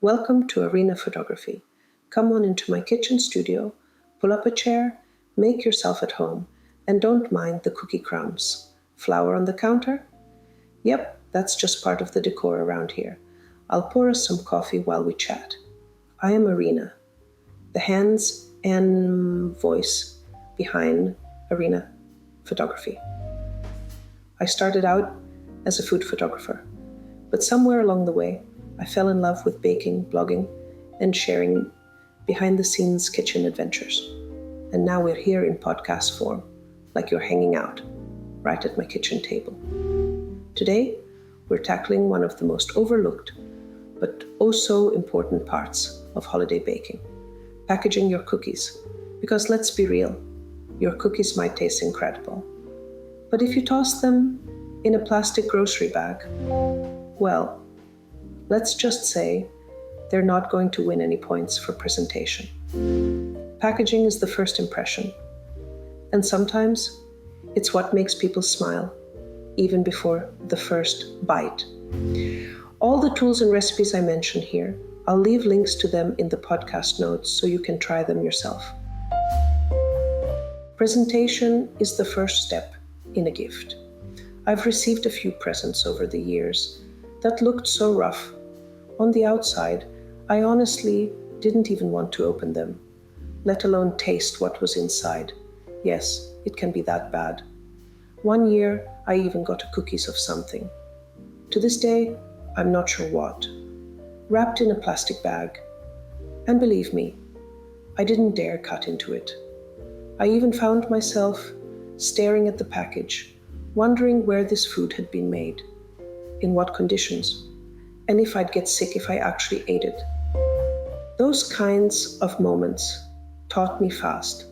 Welcome to Arina Photography. Come on into my kitchen studio, pull up a chair, make yourself at home, and don't mind the cookie crumbs. Flour on the counter? Yep, that's just part of the decor around here. I'll pour us some coffee while we chat. I am Arina, the hands and voice behind Arina Photography. I started out as a food photographer, but somewhere along the way, I fell in love with baking, blogging, and sharing behind-the-scenes kitchen adventures. And now we're here in podcast form, like you're hanging out, right at my kitchen table. Today, we're tackling one of the most overlooked, but oh so important parts of holiday baking, packaging your cookies. Because let's be real, your cookies might taste incredible. But if you toss them in a plastic grocery bag, well, let's just say they're not going to win any points for presentation. Packaging is the first impression, and sometimes it's what makes people smile, even before the first bite. All the tools and recipes I mention here, I'll leave links to them in the podcast notes so you can try them yourself. Presentation is the first step in a gift. I've received a few presents over the years that looked so rough. On the outside, I honestly didn't even want to open them, let alone taste what was inside. Yes, it can be that bad. One year, I even got a cookies of something. To this day, I'm not sure what. Wrapped in a plastic bag. And believe me, I didn't dare cut into it. I even found myself staring at the package, wondering where this food had been made, in what conditions, and if I'd get sick if I actually ate it. Those kinds of moments taught me fast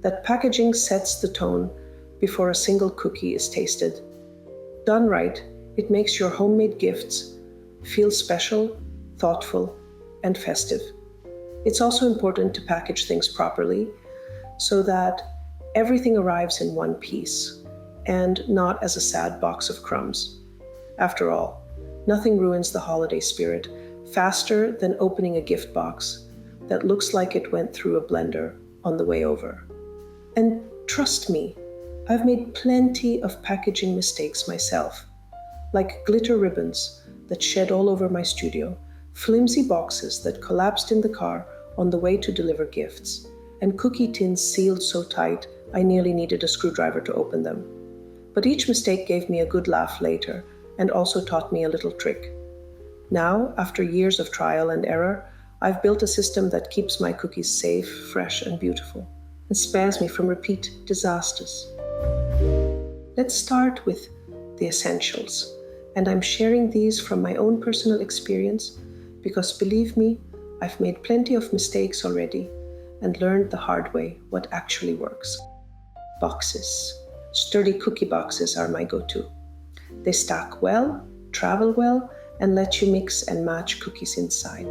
that packaging sets the tone before a single cookie is tasted. Done right, it makes your homemade gifts feel special, thoughtful, and festive. It's also important to package things properly so that everything arrives in one piece and not as a sad box of crumbs. After all, nothing ruins the holiday spirit faster than opening a gift box that looks like it went through a blender on the way over. And trust me, I've made plenty of packaging mistakes myself, like glitter ribbons that shed all over my studio, flimsy boxes that collapsed in the car on the way to deliver gifts, and cookie tins sealed so tight I nearly needed a screwdriver to open them. But each mistake gave me a good laugh later and also taught me a little trick. Now, after years of trial and error, I've built a system that keeps my cookies safe, fresh, and beautiful, and spares me from repeat disasters. Let's start with the essentials, and I'm sharing these from my own personal experience because, believe me, I've made plenty of mistakes already and learned the hard way what actually works. Boxes. Sturdy cookie boxes are my go-to. They stack well, travel well, and let you mix and match cookies inside.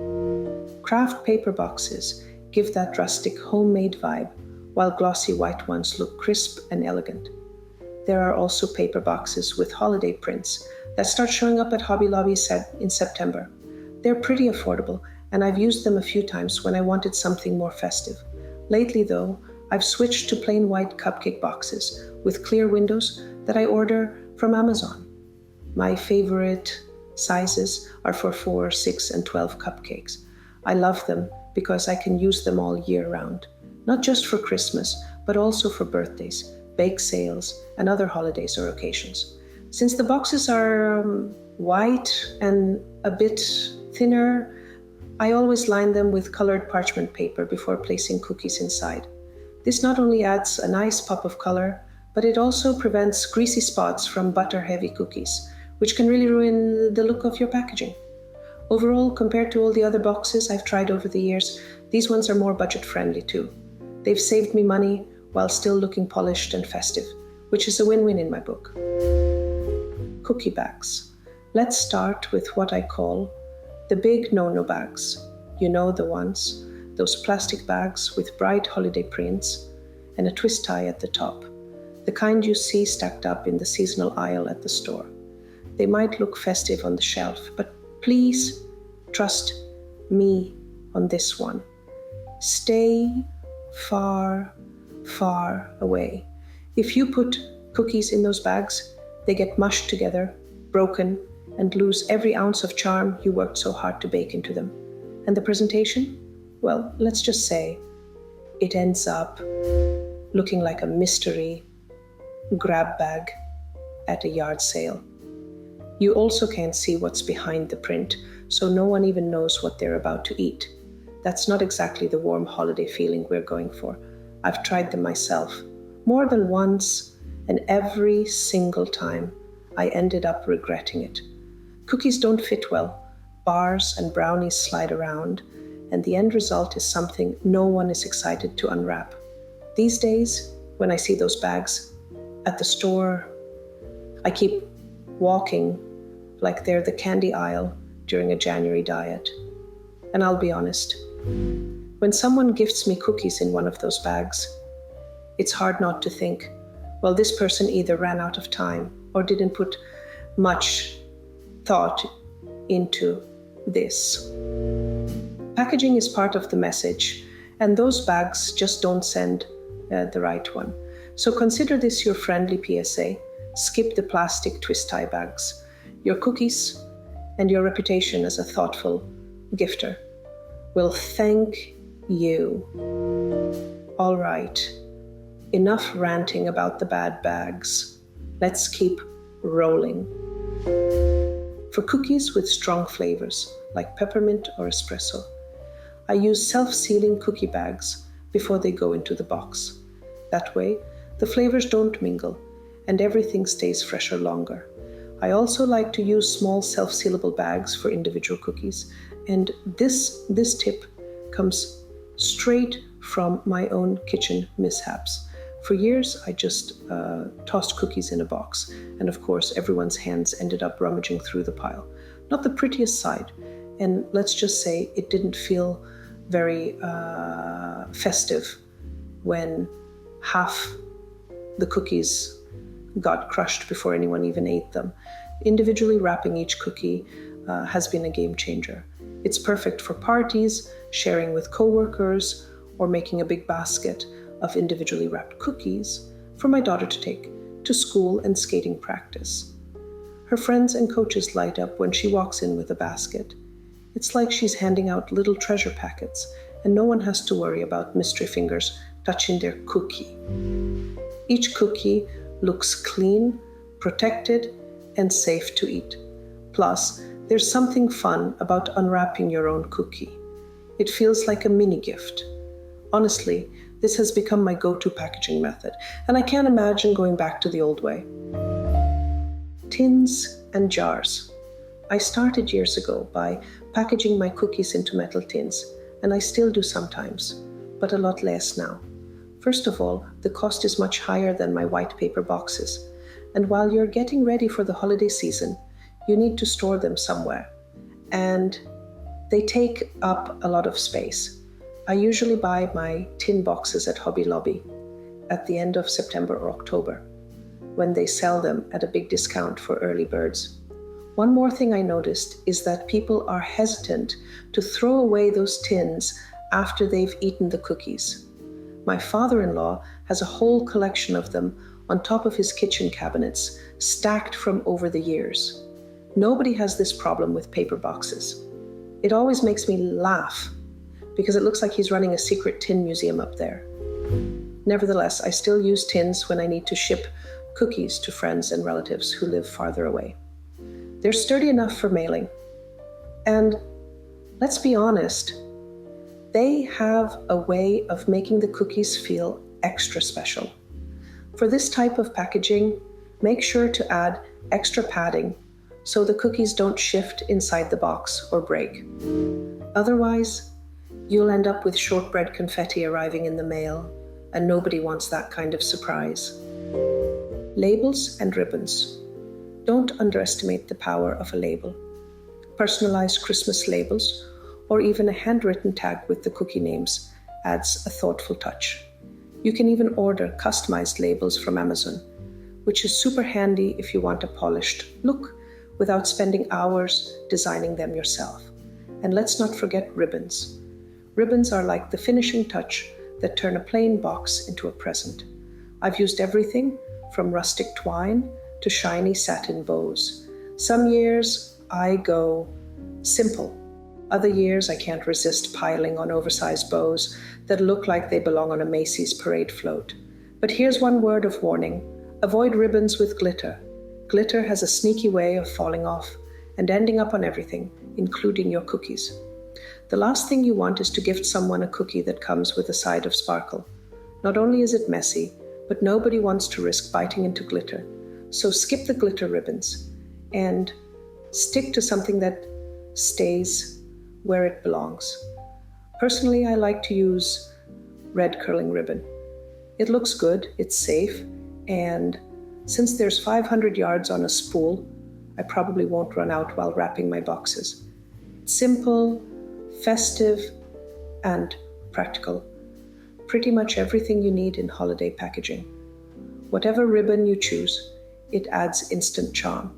Craft paper boxes give that rustic homemade vibe, while glossy white ones look crisp and elegant. There are also paper boxes with holiday prints that start showing up at Hobby Lobby in September. They're pretty affordable, and I've used them a few times when I wanted something more festive. Lately, though, I've switched to plain white cupcake boxes with clear windows that I order from Amazon. My favorite sizes are for 4, 6, and 12 cupcakes. I love them because I can use them all year round, not just for Christmas, but also for birthdays, bake sales, and other holidays or occasions. Since the boxes are white and a bit thinner, I always line them with colored parchment paper before placing cookies inside. This not only adds a nice pop of color, but it also prevents greasy spots from butter-heavy cookies, which can really ruin the look of your packaging. Overall, compared to all the other boxes I've tried over the years, these ones are more budget-friendly too. They've saved me money while still looking polished and festive, which is a win-win in my book. Cookie bags. Let's start with what I call the big no-no bags. You know the ones, those plastic bags with bright holiday prints and a twist tie at the top, the kind you see stacked up in the seasonal aisle at the store. They might look festive on the shelf, but please trust me on this one. Stay far, far away. If you put cookies in those bags, they get mushed together, broken, and lose every ounce of charm you worked so hard to bake into them. And the presentation? Well, let's just say it ends up looking like a mystery grab bag at a yard sale. You also can't see what's behind the print, so no one even knows what they're about to eat. That's not exactly the warm holiday feeling we're going for. I've tried them myself, more than once, and every single time I ended up regretting it. Cookies don't fit well. Bars and brownies slide around, and the end result is something no one is excited to unwrap. These days, when I see those bags at the store, I keep walking like they're the candy aisle during a January diet. And I'll be honest, when someone gifts me cookies in one of those bags, it's hard not to think, well, this person either ran out of time or didn't put much thought into this. Packaging is part of the message, and those bags just don't send the right one. So consider this your friendly PSA. Skip the plastic twist tie bags. Your cookies and your reputation as a thoughtful gifter will thank you. All right, enough ranting about the bad bags. Let's keep rolling. For cookies with strong flavors, like peppermint or espresso, I use self-sealing cookie bags before they go into the box. That way, the flavors don't mingle and everything stays fresher longer. I also like to use small self-sealable bags for individual cookies, and this tip comes straight from my own kitchen mishaps. For years, I just tossed cookies in a box, and of course, everyone's hands ended up rummaging through the pile. Not the prettiest sight, and let's just say it didn't feel very festive when half the cookies got crushed before anyone even ate them. Individually wrapping each cookie has been a game changer. It's perfect for parties, sharing with coworkers, or making a big basket of individually wrapped cookies for my daughter to take to school and skating practice. Her friends and coaches light up when she walks in with a basket. It's like she's handing out little treasure packets, and no one has to worry about mystery fingers touching their cookie. Each cookie looks clean, protected, and safe to eat. Plus, there's something fun about unwrapping your own cookie. It feels like a mini gift. Honestly, this has become my go-to packaging method, and I can't imagine going back to the old way. Tins and jars. I started years ago by packaging my cookies into metal tins, and I still do sometimes, but a lot less now. First of all, the cost is much higher than my white paper boxes, and while you're getting ready for the holiday season, you need to store them somewhere, and they take up a lot of space. I usually buy my tin boxes at Hobby Lobby at the end of September or October, when they sell them at a big discount for early birds. One more thing I noticed is that people are hesitant to throw away those tins after they've eaten the cookies. My father-in-law has a whole collection of them on top of his kitchen cabinets, stacked from over the years. Nobody has this problem with paper boxes. It always makes me laugh because it looks like he's running a secret tin museum up there. Nevertheless, I still use tins when I need to ship cookies to friends and relatives who live farther away. They're sturdy enough for mailing. And let's be honest, they have a way of making the cookies feel extra special. For this type of packaging, make sure to add extra padding so the cookies don't shift inside the box or break. Otherwise, you'll end up with shortbread confetti arriving in the mail, and nobody wants that kind of surprise. Labels and ribbons. Don't underestimate the power of a label. Personalized Christmas labels, or even a handwritten tag with the cookie names, adds a thoughtful touch. You can even order customized labels from Amazon, which is super handy if you want a polished look without spending hours designing them yourself. And let's not forget ribbons. Ribbons are like the finishing touch that turn a plain box into a present. I've used everything from rustic twine to shiny satin bows. Some years I go simple. Other years I can't resist piling on oversized bows that look like they belong on a Macy's parade float. But here's one word of warning. Avoid ribbons with glitter. Glitter has a sneaky way of falling off and ending up on everything, including your cookies. The last thing you want is to gift someone a cookie that comes with a side of sparkle. Not only is it messy, but nobody wants to risk biting into glitter. So skip the glitter ribbons and stick to something that stays where it belongs. Personally, I like to use red curling ribbon. It looks good, it's safe, and since there's 500 yards on a spool, I probably won't run out while wrapping my boxes. It's simple, festive, and practical. Pretty much everything you need in holiday packaging. Whatever ribbon you choose, it adds instant charm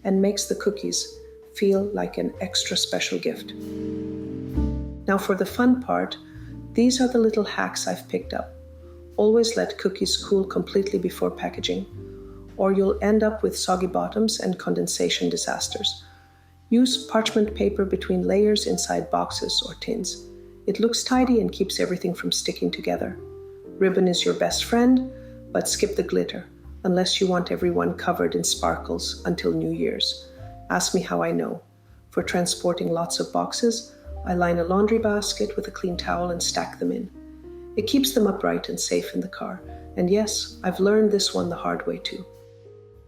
and makes the cookies feel like an extra special gift. Now for the fun part, these are the little hacks I've picked up. Always let cookies cool completely before packaging, or you'll end up with soggy bottoms and condensation disasters. Use parchment paper between layers inside boxes or tins. It looks tidy and keeps everything from sticking together. Ribbon is your best friend, but skip the glitter, unless you want everyone covered in sparkles until New Year's. Ask me how I know. For transporting lots of boxes, I line a laundry basket with a clean towel and stack them in. It keeps them upright and safe in the car. And yes, I've learned this one the hard way too.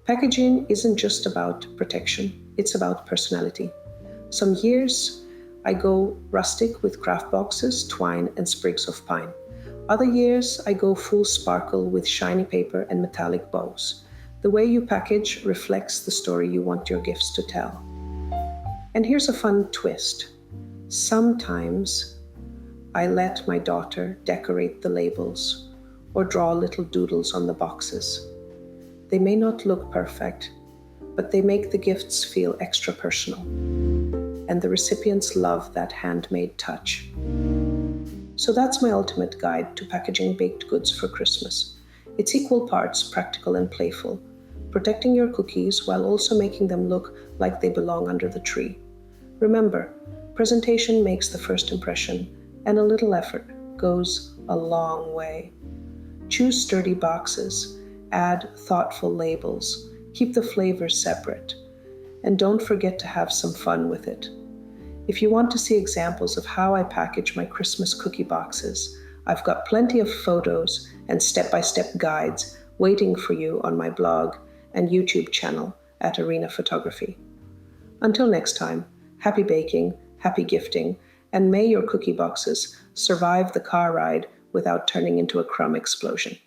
Packaging isn't just about protection, it's about personality. Some years I go rustic with craft boxes, twine, and sprigs of pine. Other years I go full sparkle with shiny paper and metallic bows. The way you package reflects the story you want your gifts to tell. And here's a fun twist. Sometimes I let my daughter decorate the labels or draw little doodles on the boxes. They may not look perfect, but they make the gifts feel extra personal. And the recipients love that handmade touch. So that's my ultimate guide to packaging baked goods for Christmas. It's equal parts practical and playful, protecting your cookies while also making them look like they belong under the tree. Remember, presentation makes the first impression, and a little effort goes a long way. Choose sturdy boxes, add thoughtful labels, keep the flavors separate, and don't forget to have some fun with it. If you want to see examples of how I package my Christmas cookie boxes, I've got plenty of photos and step-by-step guides waiting for you on my blog and YouTube channel at Arina Photography. Until next time, happy baking, happy gifting, and may your cookie boxes survive the car ride without turning into a crumb explosion.